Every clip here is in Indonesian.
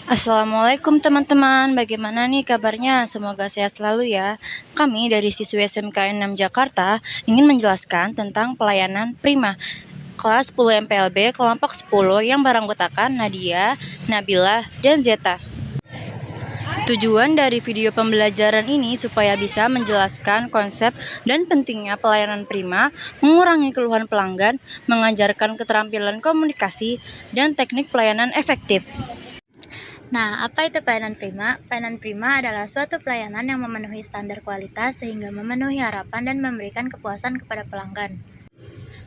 Assalamualaikum teman-teman, bagaimana nih kabarnya? Semoga sehat selalu ya. Kami dari siswi SMK 6 Jakarta ingin menjelaskan tentang pelayanan Prima kelas 10 MPLB kelompok 10 yang beranggotakan Nadia, Nabila, dan Zeta. Tujuan dari video pembelajaran ini supaya bisa menjelaskan konsep dan pentingnya pelayanan Prima, mengurangi keluhan pelanggan, mengajarkan keterampilan komunikasi, dan teknik pelayanan efektif. Nah, apa itu pelayanan prima? Pelayanan prima adalah suatu pelayanan yang memenuhi standar kualitas sehingga memenuhi harapan dan memberikan kepuasan kepada pelanggan.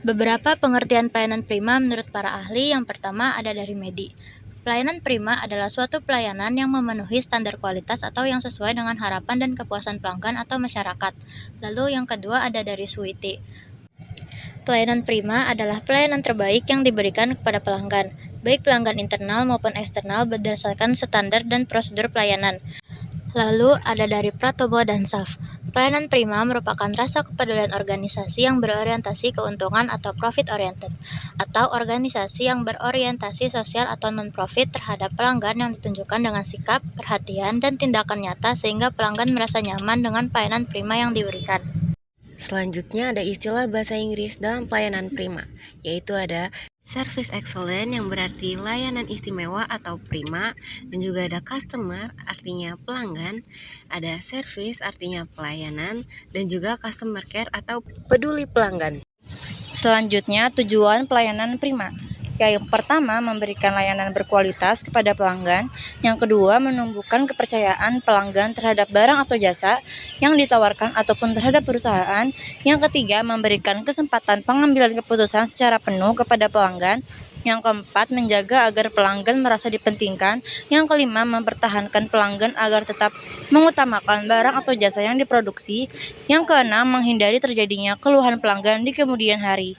Beberapa pengertian pelayanan prima menurut para ahli. Yang pertama ada dari MEDI. Pelayanan prima adalah suatu pelayanan yang memenuhi standar kualitas atau yang sesuai dengan harapan dan kepuasan pelanggan atau masyarakat. Lalu yang kedua ada dari Suwiti. Pelayanan prima adalah pelayanan terbaik yang diberikan kepada pelanggan, baik pelanggan internal maupun eksternal berdasarkan standar dan prosedur pelayanan. Lalu ada dari Pratomo dan SAF. Pelayanan prima merupakan rasa kepedulian organisasi yang berorientasi keuntungan atau profit oriented, atau organisasi yang berorientasi sosial atau non-profit terhadap pelanggan yang ditunjukkan dengan sikap, perhatian, dan tindakan nyata sehingga pelanggan merasa nyaman dengan pelayanan prima yang diberikan. Selanjutnya ada istilah bahasa Inggris dalam pelayanan prima, yaitu ada Service Excellent yang berarti layanan istimewa atau prima, dan juga ada Customer artinya pelanggan, ada Service artinya pelayanan, dan juga Customer Care atau peduli pelanggan. Selanjutnya, tujuan pelayanan Prima. Yang pertama, memberikan layanan berkualitas kepada pelanggan. Yang kedua, menumbuhkan kepercayaan pelanggan terhadap barang atau jasa yang ditawarkan ataupun terhadap perusahaan. Yang ketiga, memberikan kesempatan pengambilan keputusan secara penuh kepada pelanggan. Yang keempat, menjaga agar pelanggan merasa dipentingkan. Yang kelima, mempertahankan pelanggan agar tetap mengutamakan barang atau jasa yang diproduksi. Yang keenam, menghindari terjadinya keluhan pelanggan di kemudian hari.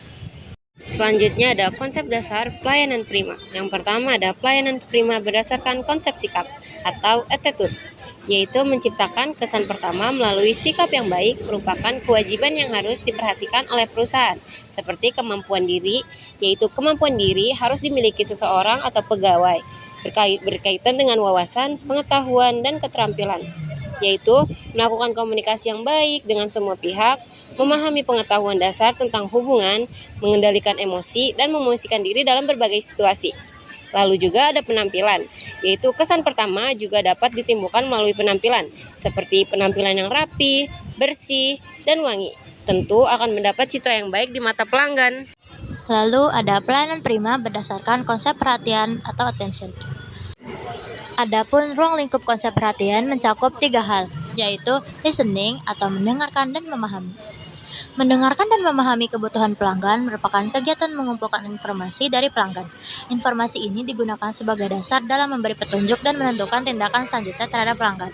Selanjutnya ada konsep dasar pelayanan prima. Yang pertama ada pelayanan prima berdasarkan konsep sikap atau attitude, yaitu menciptakan kesan pertama melalui sikap yang baik merupakan kewajiban yang harus diperhatikan oleh perusahaan, seperti kemampuan diri, yaitu kemampuan diri harus dimiliki seseorang atau pegawai, berkaitan dengan wawasan, pengetahuan, dan keterampilan, yaitu melakukan komunikasi yang baik dengan semua pihak, memahami pengetahuan dasar tentang hubungan, mengendalikan emosi, dan memosisikan diri dalam berbagai situasi. Lalu juga ada penampilan, yaitu kesan pertama juga dapat ditimbulkan melalui penampilan, seperti penampilan yang rapi, bersih, dan wangi. Tentu akan mendapat citra yang baik di mata pelanggan. Lalu ada pelayanan prima berdasarkan konsep perhatian atau attention. Adapun ruang lingkup konsep perhatian mencakup 3 hal, yaitu listening atau mendengarkan dan memahami. Mendengarkan dan memahami kebutuhan pelanggan merupakan kegiatan mengumpulkan informasi dari pelanggan. Informasi ini digunakan sebagai dasar dalam memberi petunjuk dan menentukan tindakan selanjutnya terhadap pelanggan.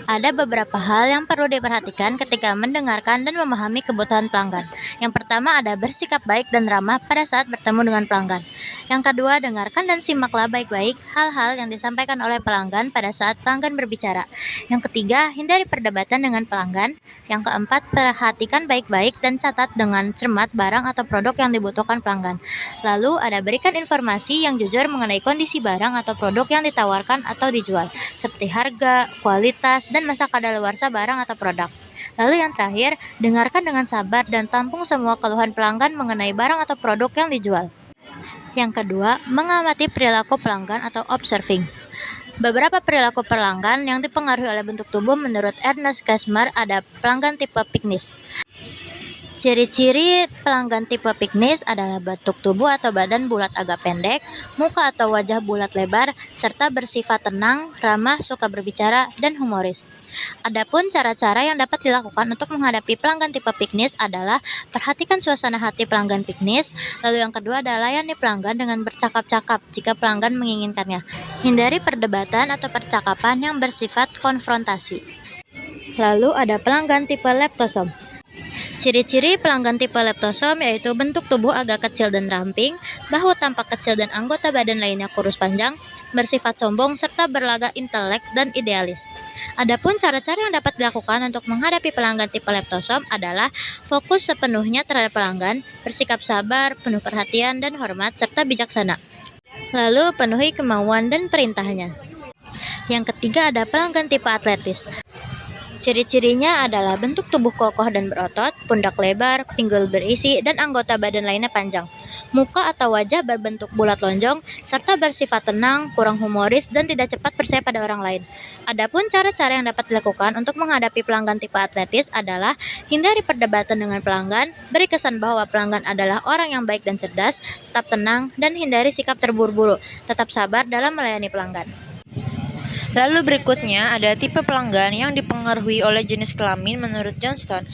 Ada beberapa hal yang perlu diperhatikan ketika mendengarkan dan memahami kebutuhan pelanggan. Yang pertama ada bersikap baik dan ramah pada saat bertemu dengan pelanggan. Yang kedua, dengarkan dan simaklah baik-baik hal-hal yang disampaikan oleh pelanggan pada saat pelanggan berbicara. Yang ketiga, hindari perdebatan dengan pelanggan. Yang keempat, perhatikan baik-baik dan catat dengan cermat barang atau produk yang dibutuhkan pelanggan. Lalu ada berikan informasi yang jujur mengenai kondisi barang atau produk yang ditawarkan atau dijual, seperti harga, kualitas, dan masa kadaluarsa barang atau produk. Lalu yang terakhir, dengarkan dengan sabar dan tampung semua keluhan pelanggan mengenai barang atau produk yang dijual. Yang kedua, mengamati perilaku pelanggan atau observing. Beberapa perilaku pelanggan yang dipengaruhi oleh bentuk tubuh menurut Ernest Klesmer ada pelanggan tipe piknis. Ciri-ciri pelanggan tipe piknis adalah bentuk tubuh atau badan bulat agak pendek, muka atau wajah bulat lebar, serta bersifat tenang, ramah, suka berbicara, dan humoris. Adapun cara-cara yang dapat dilakukan untuk menghadapi pelanggan tipe piknis adalah perhatikan suasana hati pelanggan piknis, lalu yang kedua adalah layani pelanggan dengan bercakap-cakap jika pelanggan menginginkannya. Hindari perdebatan atau percakapan yang bersifat konfrontasi. Lalu ada pelanggan tipe leptosom. Ciri-ciri pelanggan tipe leptosom yaitu bentuk tubuh agak kecil dan ramping, bahu tampak kecil dan anggota badan lainnya kurus panjang, bersifat sombong serta berlagak intelek dan idealis. Adapun cara-cara yang dapat dilakukan untuk menghadapi pelanggan tipe leptosom adalah fokus sepenuhnya terhadap pelanggan, bersikap sabar, penuh perhatian dan hormat serta bijaksana. Lalu penuhi kemauan dan perintahnya. Yang ketiga ada pelanggan tipe atletis. Ciri-cirinya adalah bentuk tubuh kokoh dan berotot, pundak lebar, pinggul berisi, dan anggota badan lainnya panjang. Muka atau wajah berbentuk bulat lonjong, serta bersifat tenang, kurang humoris, dan tidak cepat percaya pada orang lain. Adapun cara-cara yang dapat dilakukan untuk menghadapi pelanggan tipe atletis adalah hindari perdebatan dengan pelanggan, beri kesan bahwa pelanggan adalah orang yang baik dan cerdas, tetap tenang, dan hindari sikap terburu-buru, tetap sabar dalam melayani pelanggan. Lalu berikutnya ada tipe pelanggan yang dipengaruhi oleh jenis kelamin menurut Johnston.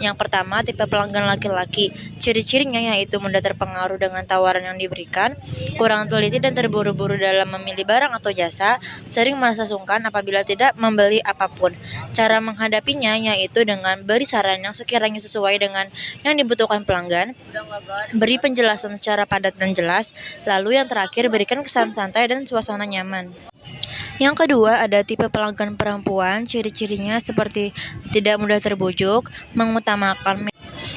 Yang pertama, tipe pelanggan laki-laki. Ciri-cirinya yaitu mudah terpengaruh dengan tawaran yang diberikan, kurang teliti dan terburu-buru dalam memilih barang atau jasa, sering merasa sungkan apabila tidak membeli apapun. Cara menghadapinya yaitu dengan beri saran yang sekiranya sesuai dengan yang dibutuhkan pelanggan, beri penjelasan secara padat dan jelas, lalu yang terakhir berikan kesan santai dan suasana nyaman. Yang kedua ada tipe pelanggan perempuan, ciri-cirinya seperti tidak mudah terbujuk, mengutamakan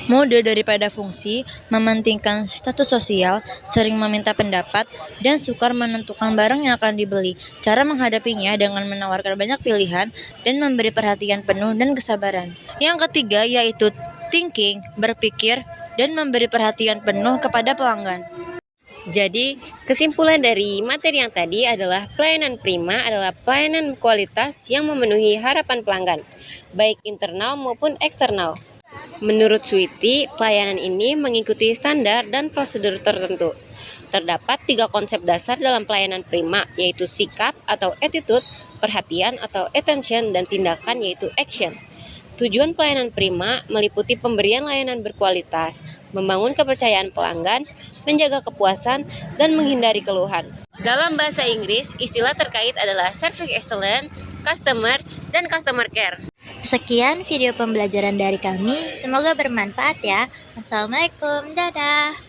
mode daripada fungsi, mementingkan status sosial, sering meminta pendapat, dan sukar menentukan barang yang akan dibeli. Cara menghadapinya dengan menawarkan banyak pilihan dan memberi perhatian penuh dan kesabaran. Yang ketiga yaitu thinking, berpikir, dan memberi perhatian penuh kepada pelanggan. Jadi, kesimpulan dari materi yang tadi adalah pelayanan prima adalah pelayanan kualitas yang memenuhi harapan pelanggan, baik internal maupun eksternal. Menurut Sweety, pelayanan ini mengikuti standar dan prosedur tertentu. Terdapat 3 konsep dasar dalam pelayanan prima, yaitu sikap atau attitude, perhatian atau attention, dan tindakan yaitu action. Tujuan pelayanan prima meliputi pemberian layanan berkualitas, membangun kepercayaan pelanggan, menjaga kepuasan, dan menghindari keluhan. Dalam bahasa Inggris, istilah terkait adalah service excellence, customer, dan customer care. Sekian video pembelajaran dari kami, semoga bermanfaat ya. Wassalamualaikum, dadah.